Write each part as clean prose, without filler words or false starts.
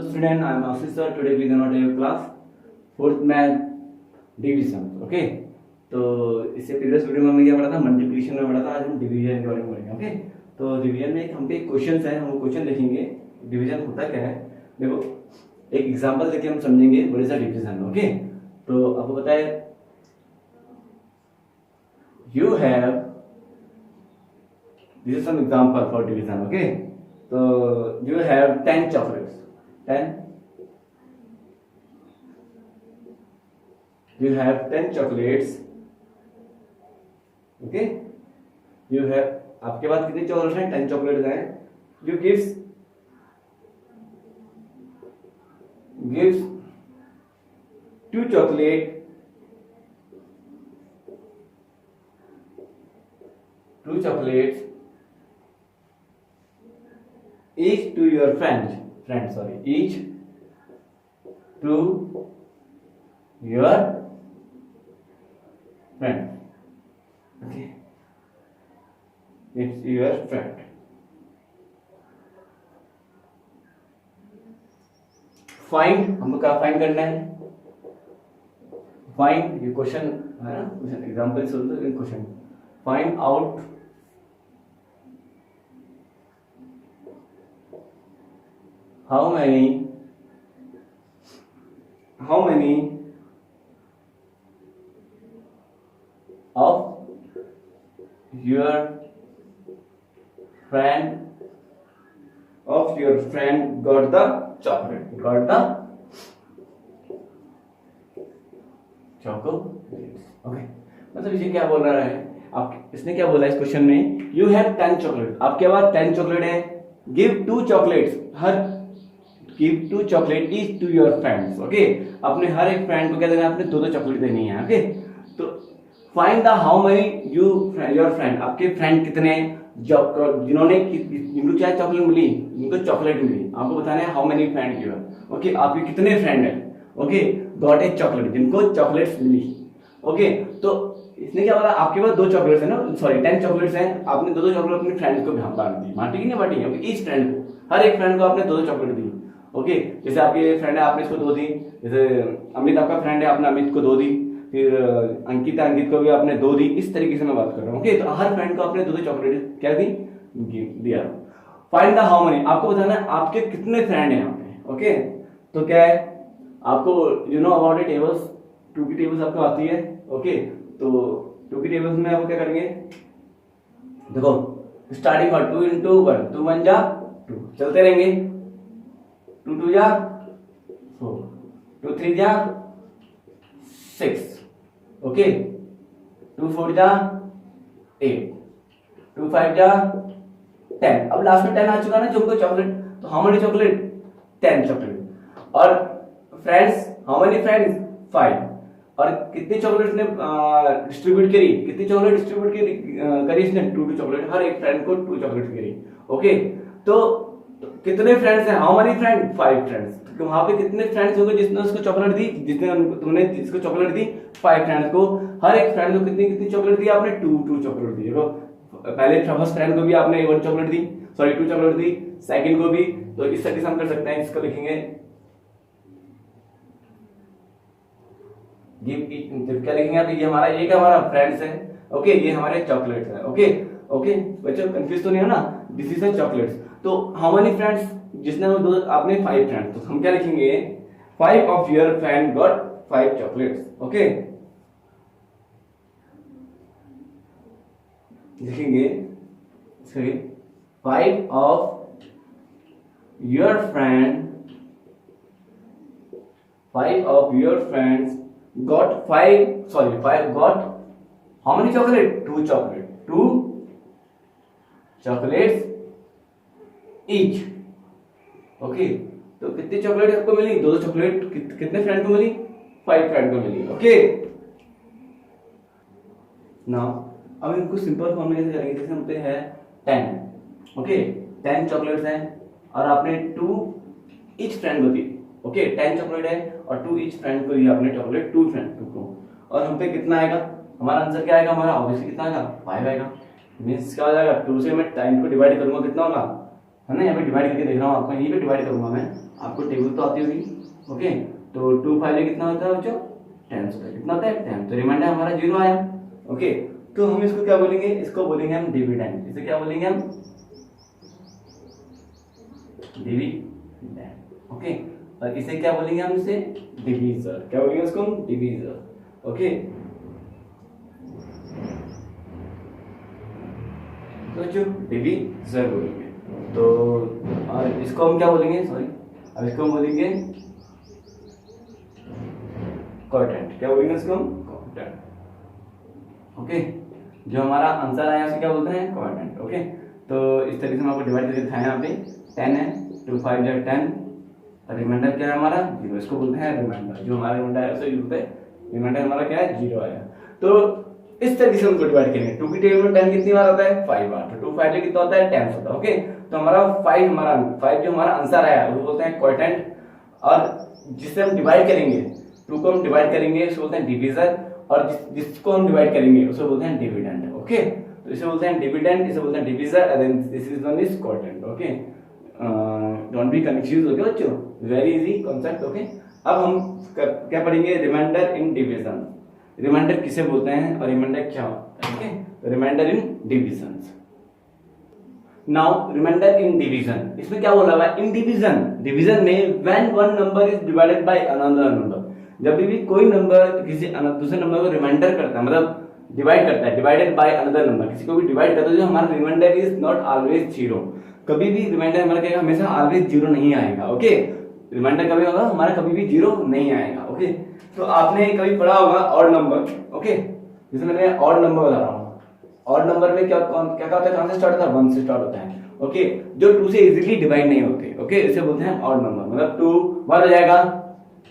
So student, I am Ashish sir. Today we gonna take class fourth math division. Okay. तो इससे previous video में हमने क्या पढ़ा था, मल्टीप्लिकेशन में पढ़ा था। आज हम डिवीजन के बारे में पढ़ेंगे। ओके, तो डिवीजन में हम पे क्वेश्चन है, हम क्वेश्चन देखेंगे डिवीजन होता क्या है। देखो एक एग्जांपल देके हम समझेंगे what is the division. Okay, तो आपको पता है you have, this is some example for division. Okay, तो you have 10 chocolates, 10, you have 10 chocolates. Okay, you have, आपके पास कितनी चॉकलेट्स हैं? 10 चॉकलेट्स हैं. You gives 2 chocolates each to your friend, each to your friend. Okay, it's your friend. Find, हमको क्या find करना है? Find, ये क्वेश्चन है ना, question example solve the question. Find out how many of your friend got the chocolate, okay. मतलब ये क्या बोल रहा है, आप इसने क्या बोला इस क्वेश्चन में, यू हैव 10 चॉकलेट, आपके पास 10 चॉकलेट है, give 2 chocolates, give 2 chocolate each to your friends. Okay, अपने हर एक फ्रेंड को क्या देना है, आपने 2 चॉकलेट देनी है। ओके, तो find the how many your friend, आपके फ्रेंड कितने जिनको क्या चॉकलेट मिली, जिनको चॉकलेट मिली, आपको बताना है how many friend you have. Okay, आपके कितने फ्रेंड है, ओके, गॉट ए चॉकलेट, जिनको चॉकलेट्स मिली। ओके, तो इसने क्या बोला, आपके पास 2 चॉकलेट्स है ना, सॉरी 10 चॉकलेट्स हैं, आपने 2 चॉकलेट अपने फ्रेंड्स को बांट दी, बांटी कि नहीं बांटी, ईच फ्रेंड को, हर एक फ्रेंड को आपने 2 चॉकलेट दी। ओके, जैसे आपके फ्रेंड है, आपने इसको 2 दी, जैसे अमित आपका फ्रेंड है, आपने अमित को 2 दी, फिर अंकित को भी आपने 2 दी, इस तरीके से मैं बात कर रहा हूँ। ओके, तो हर फ्रेंड को आपने 2 चॉकलेट क्या दी, दिया। फाइंड द हाउ मेनी, आपको बताना है आपके कितने फ्रेंड हैं यहाँ पे। ओके, तो क्या है, आपको you know about A tables, 2 की टेबल्स आपको आती है। ओके, तो 2 की टेबल्स में आप क्या करेंगे, देखो स्टार्टिंग का 2 into 1, 2 1 जा 2, चलते रहेंगे, 2 2 जा 4, 2 3 जा 6, ओके, 2 4 जा 8, 2 5 जा 10। अब लास्ट में 10 आ चुका ना जो को चॉकलेट, तो हाउ मेनी चॉकलेट, 10 चॉकलेट। और फ्रेंड्स, हाउ मेनी फ्रेंड्स, 5। और कितनी चॉकलेट ने डिस्ट्रीब्यूट करी, कितनी चॉकलेट डिस्ट्रीब्यूट करी इसने, 2 चॉकलेट, हर एक फ्रेंड को 2 चॉकलेट करी। ओके, तो कितने फ्रेंड्स हैं, हाउ मेनी फ्रेंड, 5 फ्रेंड्स। तो वहां पे कितने फ्रेंड्स होंगे जिसने उसको चॉकलेट दी, तुमने जिसको चॉकलेट दी, 5 फ्रेंड्स को, हर एक फ्रेंड को कितनी चॉकलेट दी आपने, 2 चॉकलेट दी। देखो पहले फर्स्ट फ्रेंड को भी आपने 1 चॉकलेट दी, सॉरी 2 चॉकलेट दी, सेकंड को भी। तो इस तरीके से हम कर सकते हैं, इसको लिखेंगे क्या लिखेंगे आप, ये हमारा, ये क्या हमारा फ्रेंड्स है। ओके, ये हमारे चॉकलेट्स है। ओके ओके बच्चों, कंफ्यूज तो नहीं हो ना, दिस इज चॉकलेट्स। तो हाउ मेनी फ्रेंड्स, जिसने वो 2, आपने 5 फ्रेंड्स, तो हम क्या लिखेंगे, 5 of your friend got 5 chocolates. Okay, लिखेंगे 5 of your friends got 5 got how many chocolate, 2 chocolates each। Okay, तो कितनी चॉकलेट आपको मिली, 2 चॉकलेट, कितने फ्रेंड को मिली, 5 फ्रेंड को मिली। ओके, नाउ अब इनको सिंपल फॉर्म में कैसे करेंगे, जैसे हम पे है 10। ओके, 10 चॉकलेट्स हैं और आपने 2 ईच फ्रेंड को दी। ओके, 10 चॉकलेट है और 2 ईच फ्रेंड को दिया आपने चॉकलेट, 2 फ्रेंड को, और हम पे कितना आएगा, हमारा आंसर क्या आएगा, हमारा ऑब्वियसली कितना आएगा, 5 आएगा। मींस क्या हो जाएगा, 2 से मैं 10 को डिवाइड करूंगा, कितना होगा, है ना, यहाँ पे डिवाइड करके देख रहा हूँ आपको, यहीं पे डिवाइड करूंगा मैं, आपको टेबल तो आती होगी। ओके, तो 2 5 कितना होता है बच्चों 10 होता है, कितना होता है 10, तो रिमाइंडर हमारा 0 आया। ओके, तो हम इसको क्या बोलेंगे, इसको बोलेंगे हम डिविडेंड, इसे क्या बोलेंगे हम डिविडेंड। ओके, और इसे क्या बोलेंगे हम, इसे डिवीजर, क्या बोलेंगे इसको हम डिवीजर। ओके, तो जो डिवीजर बोलेंगे, तो और इसको हम क्या बोलेंगे, सॉरी अब इसको हम बोलेंगे क्वोटिएंट, क्या बोलेंगे इसको हम क्वोटिएंट। ओके, जो हमारा आंसर आया उसे क्या बोलते हैं क्वोटिएंट। ओके, तो इस तरीके से हम आपको डिवाइड करके दिखाया, यहाँ पे 10 है, 2 5 जो 10, और रिमाइंडर क्या है हमारा 0, इसको बोलते हैं रिमाइंडर, जो हमारा रिमाइंडर है उसे बोलते हैं रिमाइंडर, हमारा क्या है 0 आया। तो इस तरीके से उनको डिवाइड करेंगे, 2 की टेबल में 10 कितनी बार होता है 5 बार, तो 2 5 कितना होता है 10 होता है। ओके, तो हमारा 5 जो हमारा आंसर आया वो बोलते हैं क्वोटिएंट, और जिससे हम डिवाइड करेंगे 2 को हम डिवाइड करेंगे उसे बोलते हैं डिवीजर, और जिसको हम डिवाइड करेंगे उसे बोलते हैं डिविडेंड। ओके, तो इसे बोलते हैं डिविडेंड, इसे बोलते हैं divisor, and then this is one is quotient. Okay, don't be confuse. Okay बच्चों, वेरी इजी कॉन्सेप्ट। ओके, अब हम क्या पढ़ेंगे, रिमाइंडर इन डिवीजन, रिमाइंडर किसे बोलते हैं और रिमाइंडर क्या होता है। Okay, remainder in divisions. Now remainder in division, इसमें क्या बोला हुआ है, इन डिवीजन, डिवीजन में when one number is divided by another number, जब भी कोई नंबर किसी दूसरे नंबर को रिमाइंडर करता है, मतलब डिवाइड करता है, डिवाइडेड बाय अनदर नंबर, किसी को भी डिवाइड करता है, जो हमारा रिमाइंडर इज नॉट ऑलवेज 0, कभी भी रिमाइंडर हमारा क्या हमेशा ऑलवेज 0 नहीं आएगा। ओके, रिमाइंडर कभी होगा हमारा कभी भी 0 नहीं आएगा। ओके, तो आपने कभी पढ़ा होगा ऑड नंबर। ओके, जैसे मैंने ऑड नंबर बता रहा हूँ, ऑड नंबर में क्या क्या होता है, कहां से स्टार्ट होता है 1 से स्टार्ट होता है। ओके, जो 2 से इजीली डिवाइड नहीं होते। ओके, इसे बोलते हैं ऑड नंबर, मतलब 2 1 हो जाएगा,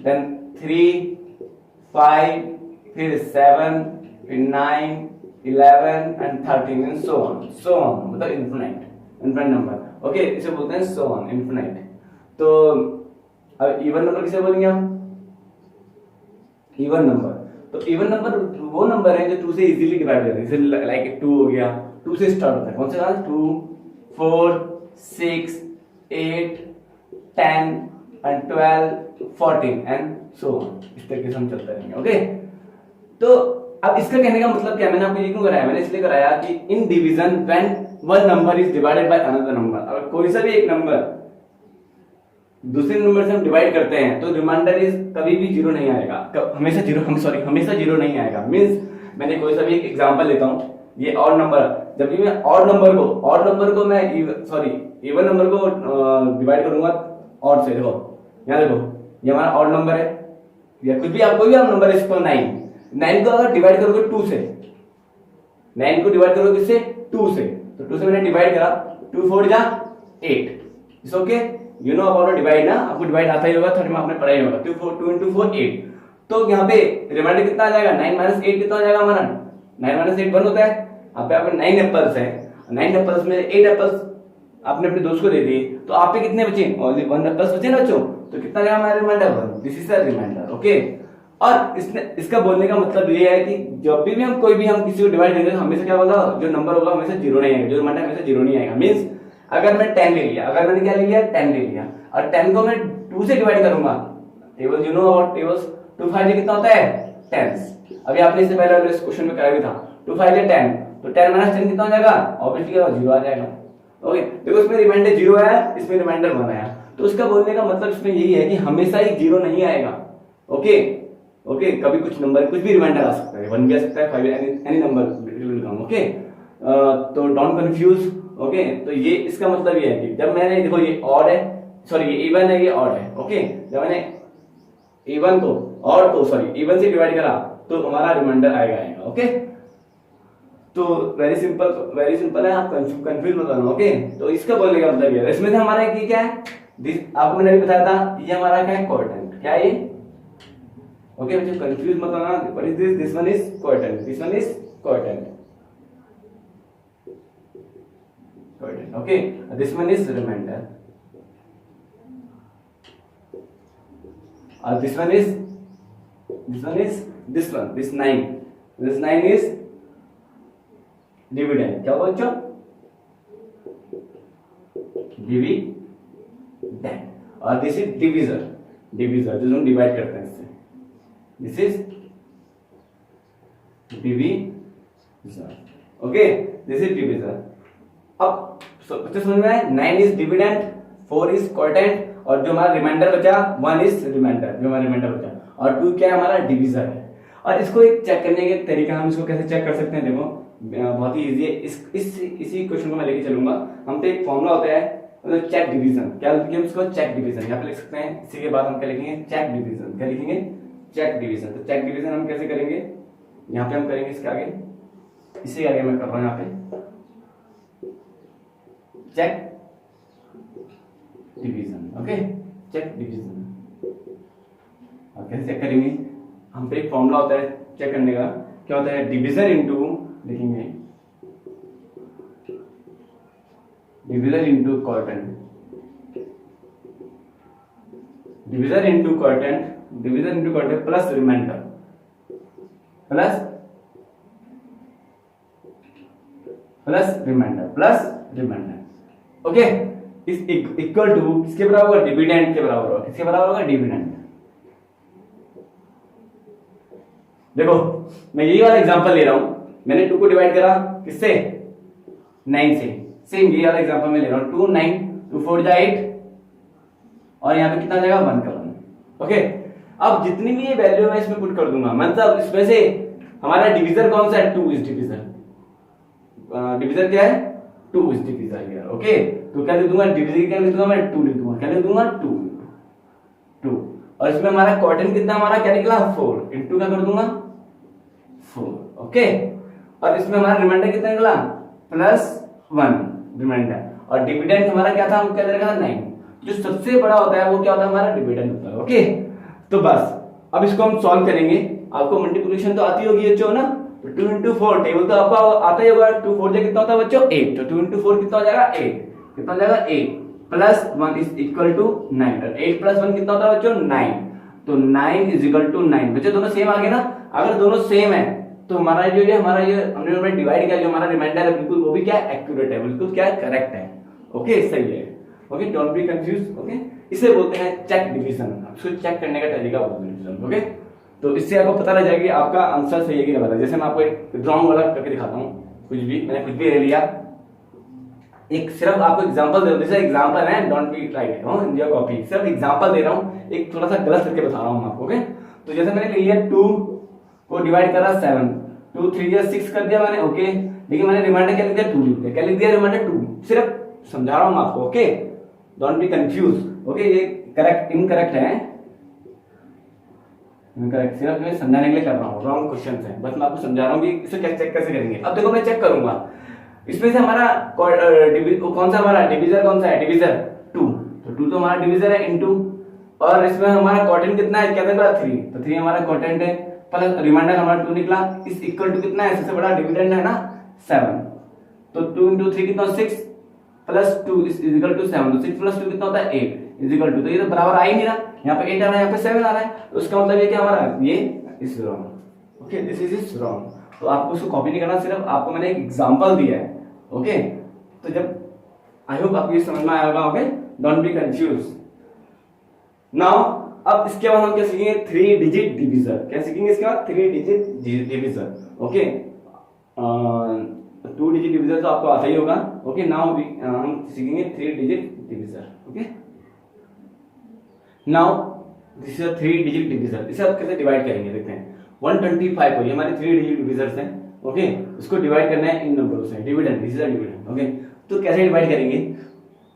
देन 3 5 फिर 7 फिर 9 11 एंड 13 एंड सो ऑन, मतलब इनफिनिट नंबर। ओके, इसे बोलते हैं सो ऑन, इनफिनिट। तो अब इवन नंबर किसे बोलेंगे हम, इवन नंबर, तो इवन नंबर वो नंबर है जो 2 से इजीली डिवाइड हो जाते हैं, जैसे लाइक 2 हो गया, 2 से स्टार्ट होता है, कौन से का 2 4 6 8 10 एंड 12 14 एंड सो ऑन, इस तरीके से हम चलते रहेंगे। ओके, तो अब इसका कहने का मतलब क्या, मैंने आपको ये क्यों कराया, मैंने इसलिए कराया कि in division when one number is divided by another number, अगर कोई सा भी एक नंबर दूसरे नंबर से हम डिवाइड करते हैं तो रिमाइंडर इज कभी भी 0 नहीं आएगा, हमेशा 0 नहीं आएगा। मींस मैंने कोई सा भी एक एग्जांपल लेता हूं, ये ऑड नंबर, जब भी मैं ऑड नंबर को मैं इवन नंबर को डिवाइड करूंगा ऑड से, देखो यहां देखो ये हमारा ऑड नंबर है, या कुछ भी आप कोई भी नंबर है, इसको 9 को अगर डिवाइड करोगे 2 से, 9 को डिवाइड करोगे किससे 2 से, तो 2 से मैंने डिवाइड करा, 2 4 जा 8, it's okay, you know about divide ना, आपको डिवाइड आता ही होगा, थोड़ी में आपने पढ़ा ही होगा, 2 into 4 8, तो यहाँ पे रिमाइंडर कितना आ जाएगा 9 - 8 कितना आ जाएगा हमारा, 9 - 8 1 होता है। आप पे आपके 9 एप्पल्स है, 9 एप्पल्स में 8 एप्पल्स आपने अपने दोस्त को दे दिए, तो आप पे कितने बचे, ओनली 1 एप्पल्स बचे ना बच्चों, तो कितना जाएगा हमारा remainder 1, this is the remainder. Okay, और इसका बोलने का मतलब ये है कि जब भी हम कोई भी हम किसी को डिवाइड करेंगे, हमेशा क्या होगा, जो नंबर होगा हमेशा 0 नहीं आएगा, जो रिमाइंडर हमेशा 0 नहीं आएगा। मींस अगर मैं 10 ले लिया, अगर मैंने क्या ले लिया 10 ले लिया, और 10 को मैं 2 से डिवाइड करूंगा, table you know about tables, 2 5 कितना होता है 10, अभी आपने इससे पहले वाले क्वेश्चन में कराया भी था, 2 5 10, तो 10 - 10 कितना हो जाएगा, ऑब्वियसली 0 आ जाएगा। ओके, देखो इसमें रिमाइंडर 0 आया, इसमें रिमाइंडर 1 आया, तो इसका बोलने का मतलब इसमें यही है कि हमेशा ही 0 नहीं आएगा। ओके, कभी कुछ नंबर कुछ भी रिमाइंडर आ सकता है, 1 भी आ सकता है, 5 any number will come. Okay, तो डोंट कंफ्यूज। ओके, तो ये इसका मतलब ये है कि जब मैंने देखो ये ऑड है, सॉरी ये इवन है, ये ऑड है। ओके, जब मैंने इवन को ऑड को सॉरी इवन से डिवाइड करा तो हमारा रिमाइंडर आएगा। ओके, तो वेरी सिंपल है, आप कंफ्यूज मत होना। ओके, तो इसका बोलने का मतलब ये है, इसमें से हमारा ये क्या है, आपको मैंने अभी बताया था, ये हमारा क्या है क्वोटिएंट, क्या है ये। ओके बच्चों, कंफ्यूज मत होना, what is this one is quotient, this one is quotient. Okay, this one is remainder, this one is this 9 is dividend। क्या बच्चों, डिविडेंड, और दिस इज डिविजर, डिविजर जो हम डिवाइड करते हैं इससे, this is divisor, okay, this is divisor. अब बच्चे समझ में आए, 9 इज डिविडेंड, 4 इज क्वोटेंट, और जो हमारा रिमाइंडर बचा 1 इज रिमाइंडर, जो हमारा रिमाइंडर बचा, और 2 क्या है हमारा डिविजर है। और इसको एक चेक करने के तरीका हम इसको कैसे चेक कर सकते हैं, देखो बहुत ही इजी है। इसी क्वेश्चन को मैं लेके चलूंगा। हम पे एक फॉर्मूला होता है मतलब चेक डिवीजन, क्या लिखेंगे उसको, चेक डिवीजन, यहाँ पे लिख सकते हैं। इसी के बाद हम क्या लिखेंगे, चेक डिवीजन, क्या लिखेंगे, चेक डिवीजन। तो चेक डिवीजन हम कैसे करेंगे, यहाँ पे हम करेंगे इसके आगे, इसी आगे मैं कर रहा हूँ यहाँ पे check division, okay, check division. और कैसे चेक करेंगे, हम पे एक फॉर्मूला होता है चेक करने का, क्या होता है, डिवीजन इनटू, लिखेंगे division into quotient, division into quotient, division into quotient plus remainder, plus remainder, okay, इस इक्वल टू किसके बराबर होगा, डिविडेंड के बराबर होगा। किसके बराबर होगा, डिविडेंड। देखो मैं यही वाला एग्जांपल ले रहा हूं, मैंने 2 को डिवाइड करा किससे, 9 से, सेम यही वाला एग्जांपल मैं ले रहा हूं, 2 9 2 4 जा 8, और यहाँ पे कितना जाएगा 1 का 1, ओके। अब जितनी भी ये वैल्यू मैं इसमें पुट कर दूंगा, मतलब इसमें से हमारा डिवीजर कौन सा है, 2 इज डिवीजर, डिवीजर क्या है, 2 इज डिवीजर हियर, ओके। तो क्या लिख दूंगा, डिवीजर क्या लिख दूंगा मैं, 2 लिख दूंगा, क्या लिख दूंगा, 2, और इसमें हमारा क्वोटेंट कितना हमारा क्या निकला, 4, इनटू क्या कर दूंगा 4, ओके। और इसमें हमारा रिमाइंडर कितना निकला, +1 रिमाइंडर, और डिविडेंड हमारा क्या था, हम क्या दे रखा था 9। जो सबसे बड़ा होता है वो क्या होता है, हमारा डिविडेंड होता है, ओके। तो बस अब इसको हम सॉल्व करेंगे। आपको मल्टीप्लिकेशन तो आती होगी बच्चों ना, तो 2 into 4 टेबल तो आपको आता ही होगा, 2 4 जा कितना होता है बच्चों, 8, तो 2 into 4 कितना हो जाएगा, 8, कितना हो जाएगा 8, +1 इज इक्वल टू 9, और 8 + 1 कितना होता है बच्चों, 9, तो 9 इज इक्वल टू 9। बच्चों दोनों सेम आ गए ना, अगर दोनों सेम है तो हमारा जो ये हमने डिवाइड किया, जो हमारा रिमाइंडर है बिल्कुल वो भी क्या है, एक्यूरेट है, बिल्कुल क्या है, करेक्ट है, ओके, सही है, okay, don't be confuse, okay. इसे बोलते हैं चेक डिवीजन, इसको चेक करने का तरीका बोलते हैं, ओके। तो इससे आपको पता लग जाएगा कि आपका आंसर सही है कि नहीं पता। जैसे मैं आपको एक ड्रॉइंग वाला करके दिखाता हूँ, मैंने कुछ भी ले लिया, एक सिर्फ आपको एग्जांपल दे रहा हूँ, जैसे एग्जांपल है, don't be right in your copy, सिर्फ एग्जांपल दे रहा हूँ, एक थोड़ा सा गलत करके बता रहा हूँ आपको, ओके। तो जैसे मैंने ले लिया 2 को डिवाइड करा 7, 2 3 या 6 कर दिया मैंने, ओके, लेकिन मैंने रिमाइंडर क्या लिख दिया, 2 लिख दिया, क्या लिख दिया, रिमाइंडर 2, सिर्फ समझा रहा हूँ आपको, okay, don't be confuse, okay. ये करेक्ट इनकरेक्ट है, इनकरेक्ट सिर्फ मैं समझाने के लिए कर रहा हूँ, रॉन्ग क्वेश्चंस है, बस मैं आपको समझा रहा हूँ कि इसे चेक कैसे करेंगे। अब देखो मैं चेक करूंगा, इसमें से हमारा कौन सा हमारा डिवीजर कौन सा है, डिवीजर 2, तो 2 तो हमारा डिवीजर है इनटू, और इसमें हमारा क्वोटेंट कितना है, क्या निकला 3, तो 3 हमारा क्वोटेंट है, प्लस रिमाइंडर हमारा 2 निकला, इस इक्वल टू कितना है, सबसे बड़ा डिविडेंड है ना 7, तो 2 into 3 कितना 6 प्लस 2 इज इक्वल टू 7, तो 6 + 2 कितना होता है 8 इज इक्वल टू, तो ये तो बराबर आ ही नहीं रहा, यहाँ पे 8 आ रहा है, यहाँ पे 7 आ रहा है, तो उसका मतलब ये क्या हमारा, ये is wrong, okay, this is wrong. तो आपको इसको कॉपी नहीं करना, सिर्फ आपको मैंने एक एग्जांपल दिया है, ओके। तो जब आई होप आपको ये समझ में आया होगा, okay, don't be confuse. Now अब इसके बाद हम क्या सीखेंगे, 3 डिजिट डिवीजर, क्या सीखेंगे इसके बाद, 3 digit divisor, okay. 2 digit divisor तो आपको आता ही होगा, ओके। नाउ हम सीखेंगे 3 digit divisor, okay. Now this is 3 digit divisor, इसे आप कैसे डिवाइड करेंगे देखते हैं। 125 को, ये हमारे 3 डिजिट डिवीजर्स हैं, ओके, उसको डिवाइड करना है इन नंबरों से, dividend, this is dividend, okay. तो कैसे डिवाइड करेंगे,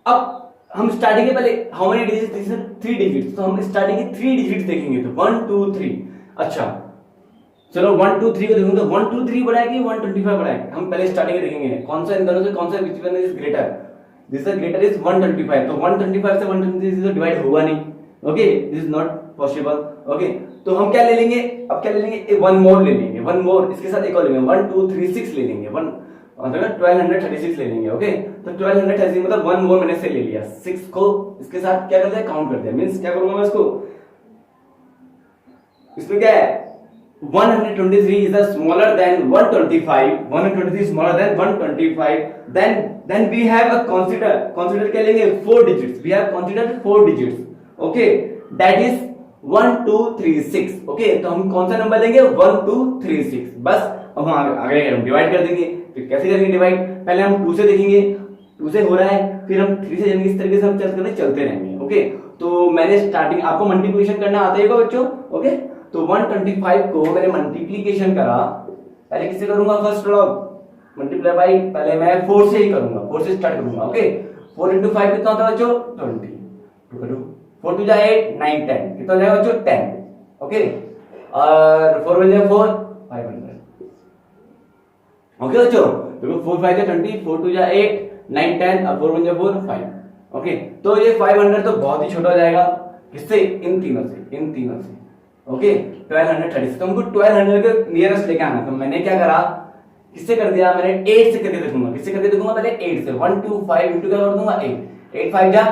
अब हम स्टार्टिंग के पहले हाउ मेनी डिजिट्स, 3 डिजिट्स, तो हम स्टार्टिंग के 3 डिजिट्स देखेंगे, तो 1 2 3, अच्छा चलो 1 2 3 को देखूंगा, तो 1 2 3 बड़ा है कि 125 बड़ा है, हम पहले स्टार्टिंग में देखेंगे कौन सा इन दोनों से कौन सा which one is greater, this is greater is 125, तो 125 से 123 डिवाइड होगा नहीं, okay, this is not possible, okay. तो हम क्या ले लेंगे, अब क्या ले लेंगे, 1 मोर ले लेंगे, 1 मोर इसके साथ एक और लेंगे, 1 2 3 6 ले लेंगे, 1 मतलब 1236 ले लेंगे, ओके। तो 1236 मतलब 1 मोर मैंने से ले लिया, 6 को इसके साथ क्या कर दिया, काउंट कर दिया, मींस क्या करूंगा मैं इसको, इसमें क्या है 123 is the smaller than 125, 123 is smaller than 125, then we have a consider क्या लेंगे 4 digits, we have considered 4 digits, okay, that is 1 2 3 6, okay, तो हम कौन सा नंबर लेंगे 1 2 3 6, बस अब हम आगे हम डिवाइड कर देंगे। फिर कैसे करेंगे डिवाइड, पहले हम 2 से देखेंगे, 2 से हो रहा है, फिर हम 3 से जाएंगे, इस तरीके से हम चलते रहेंगे, ओके। तो मैंने स्टार्टिंग आपको मल्टीप्लिकेशन करना आता है बच्चों, ओके। तो 125 को मैंने मल्टीप्लिकेशन करा, पहले किससे करूंगा फर्स्ट लॉग मल्टीप्लाई बाई, पहले मैं 4 से ही करूंगा, 4 से स्टार्ट करूंगा, ओके। 4 into 5 कितना होता है बच्चों 20, 4 2 जा 8 9 10 कितना हो जाएगा बच्चों 10, ओके। और 4 1 जा 4 500, ओके बच्चों। देखो 4 5 जा 20, 4 2 जा 8 9 10 और 4 1 जा 4 5, ओके। तो ये 500 तो बहुत ही छोटा हो जाएगा, किससे इन तीनों से, ओके। 1230, तो हमको 1200 के नियरेस्ट लेके आना, तो मैंने क्या करा, किससे कर दिया, मैंने 8 से करके देखूंगा, किससे करके देखूंगा, पहले 8 से 1 2 5 इंटू क्या कर दूंगा 8 8 5 जा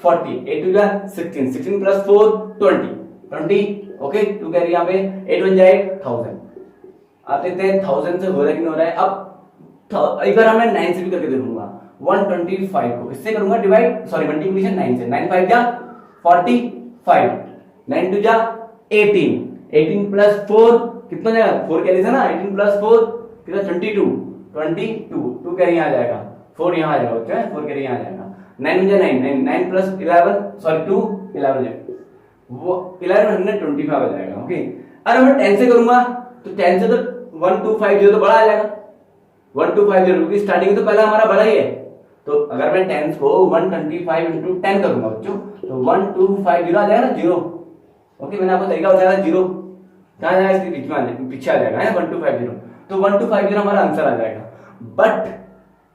40, 8 2 जा 16 16 प्लस 4 20, ओके। 2 कैरी यहाँ पे 8 1 जा 8 1000, आप देखते हैं 1000 से हो रहा है कि नहीं हो रहा है। अब एक बार मैं 9 से भी करके देखूंगा, 125 को इससे करूंगा डिवाइड, सॉरी मल्टीप्लिकेशन 9 से, 9 5 जा 45, 9 2 जा 18, 18 प्लस 4 कितना जाएगा, 4 कैरी था ना, 18 प्लस 4 कितना 22, 2 कैरी यहाँ आ जाएगा, 4 यहाँ आ जाएगा बच्चा, 4 कैरी यहाँ आ जाएगा, 9 जा 9 प्लस 11 सॉरी 2 11 जाएगा, वो 1125 आ जाएगा, ओके। अरे मैं 10 से करूंगा तो 10 से तो 1250 तो बड़ा आ जाएगा, 1250 क्योंकि स्टार्टिंग तो पहला हमारा बड़ा ही है। तो अगर मैं 10 को 125 इंटू 10 करूंगा बच्चों तो 1250 आ जाएगा ना, 0, ओके। मैंने आपको तरीका बताया था, 0 कहाँ जाएगा, इसके बीच में पीछे आ जाएगा 1250, तो 1250 हमारा आंसर आ जाएगा। बट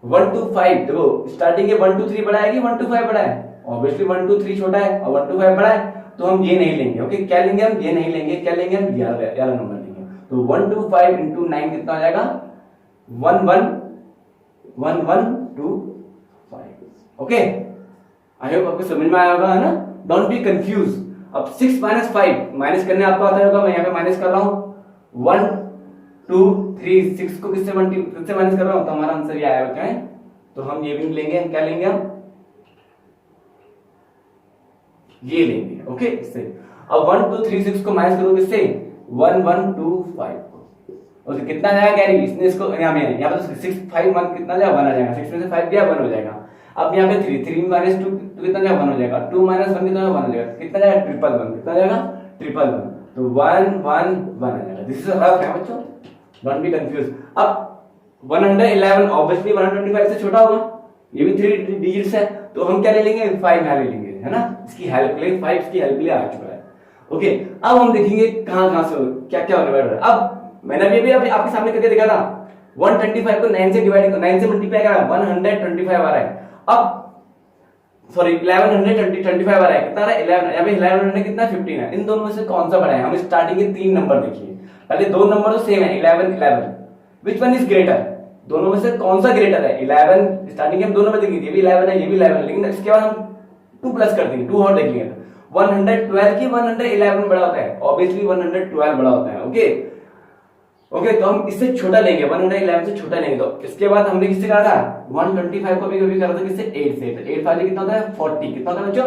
125 देखो स्टार्टिंग के 1 2 3 बड़ा है कि 1 2 5 बड़ा है, ऑब्वियसली 1 2 3 छोटा है और 1 2 5 बड़ा है, तो हम ये नहीं लेंगे, ओके। क्या लेंगे हम, ये नहीं लेंगे, क्या लेंगे हम, 11 नंबर लेंगे। तो 125 इंटू 9 कितना हो जाएगा 1125, ओके। आई होप आपको समझ में आया होगा, है ना। Don't be confuse. अब 6 माइनस 5 माइनस करने आपको आता होगा, मैं यहाँ पे माइनस कर रहा हूँ 1 2 3 6 को किससे माइनस कर रहा हूँ, तो हमारा आंसर ये आया, ओके। तो हम ये भी लेंगे, क्या लेंगे हम, ये लेंगे, ओके। इससे अब 1 2 3 6 को माइनस करो किससे 1 1 2 5 और कितना जाएगा कैरी, इसने इसको यहाँ पे तो 6 5 1 कितना जाएगा 1 आ जाएगा, 6 में से 5 गया 1 हो जाएगा। अब यहाँ पे 3 माइनस 2 कितना जाएगा 1 हो जाएगा, 2 माइनस 1 कितना जाएगा 1 हो जाएगा, कितना जाएगा 1 कितना जाएगा 1 तो 1 1 1 आ जाएगा। दिस इज रफ है बच्चों, डोंट बी कंफ्यूज। अब 111 ऑब्वियसली 125 से छोटा होगा, ये भी 3 डिजिट्स है, तो हम क्या ले लेंगे 5 यहाँ ले लेंगे, है ना। इसकी हेल्प ले 5 इसकी हेल्प ले आ चुका है, ओके। अब हम देखेंगे कहां से क्या क्या होने वाला है। अब मैंने अभी आपके सामने करके देखा था 125 को 9 से डिवाइड 9 से मल्टीप्लाई करा 125 आ रहा है। अब सॉरी 1125 आ रहा है, कितना आ रहा है 11, यहाँ पे 1100 कितना 15 है। इन दोनों में से कौन सा बड़ा है, हम स्टार्टिंग के 3 नंबर देखिए, पहले 2 नंबर तो सेम है 11 विच वन इज ग्रेटर, दोनों में से कौन सा ग्रेटर है 11, स्टार्टिंग के हम दोनों में देखेंगे, ये भी 11 है ये भी 11 है, लेकिन इसके बाद हम 2 प्लस कर देंगे, 2 और देख लेंगे। 112 की 111 बड़ा होता है, ऑब्वियसली 112 बड़ा होता है, ओके ओके। तो हम इससे छोटा लेंगे, 111 से छोटा लेंगे। तो इसके बाद हमने किससे कहा था 125 को भी कभी करा था किससे 8 से, तो 8 5 कितना होता है 40, कितना होता है बच्चों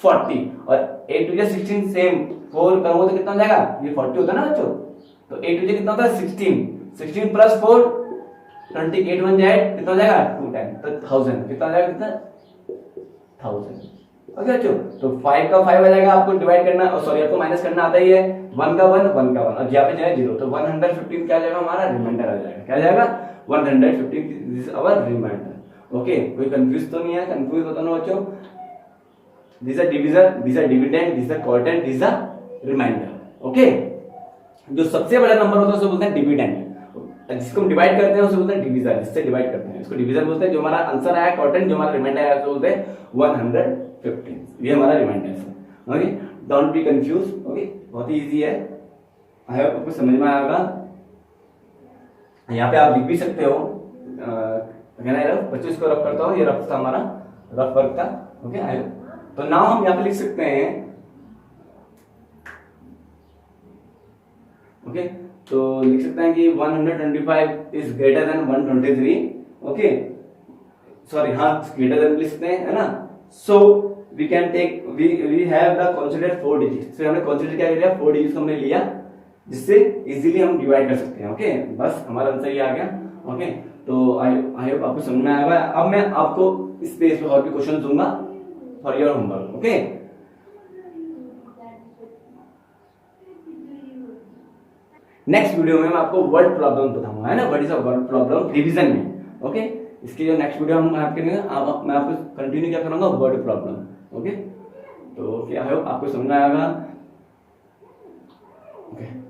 40, और 8 2 16 सेम 4 करूंगा तो कितना हो जाएगा, ये 40 होता है ना बच्चों। तो 8 2 कितना होता है 16 प्लस 4 28 1 जाए कितना हो जाएगा 210, तो 1000 कितना हो जाएगा, कितना 1000, ओके बच्चों। तो 5 का 5 आ जाएगा, आपको डिवाइड करना सॉरी आपको माइनस करना आता ही है, 1 का 1 1 का 1 और यहाँ पे जाए 0, तो 115 क्या आ जाएगा हमारा रिमाइंडर आ जाएगा, क्या आ जाएगा 115, this is our remainder, okay. कोई कंफ्यूज तो नहीं है, कंफ्यूज होता ना बच्चों। This is division, this is dividend, this is quotient, this is remainder, okay. जो सबसे बड़ा नंबर होता है उसको बोलते हैं डिविडेंड, जिसको हम डिवाइड करते हैं उसको बोलते हैं डिवीजर, जिससे डिवाइड करते हैं इसको डिवीजर बोलते हैं। जो हमारा आंसर आया क्वोटिएंट, जो हमारा रिमाइंडर आया उसको बोलते हैं 115, ये हमारा रिमाइंडर है, okay. Don't be confuse, okay, बहुत ही इजी है, आई होप आपको समझ में आएगा। यहाँ पे आप लिख भी सकते हो, कहना है रफ, बच्चों इसको रफ करता हूँ, ये रफ था हमारा, रफ वर्क था, ओके। आई होप तो नाउ हम यहाँ पे लिख सकते हैं, ओके। तो लिख सकते हैं कि 125 is greater than 123, okay sorry हाँ ग्रेटर देन लिख सकते हैं, है ना। So we can take we have the consider 4 digit, फिर हमने कंसीडर क्या लिया 4 डिजिट हमने लिया, जिससे इजीली हम डिवाइड कर सकते हैं, ओके बस हमारा आंसर ये आ गया, ओके। तो आई होप आपको समझ में आया। अब मैं आपको इस पे और भी क्वेश्चन दूंगा for your homework, okay. Next video में मैं आपको वर्ड प्रॉब्लम बताऊंगा, है ना, what is a word problem revision में, ओके। इसके जो नेक्स्ट वीडियो हम आपके मैं आपको कंटिन्यू क्या करूंगा वर्ड प्रॉब्लम, ओके। तो क्या है आपको समझ में आएगा, ओके।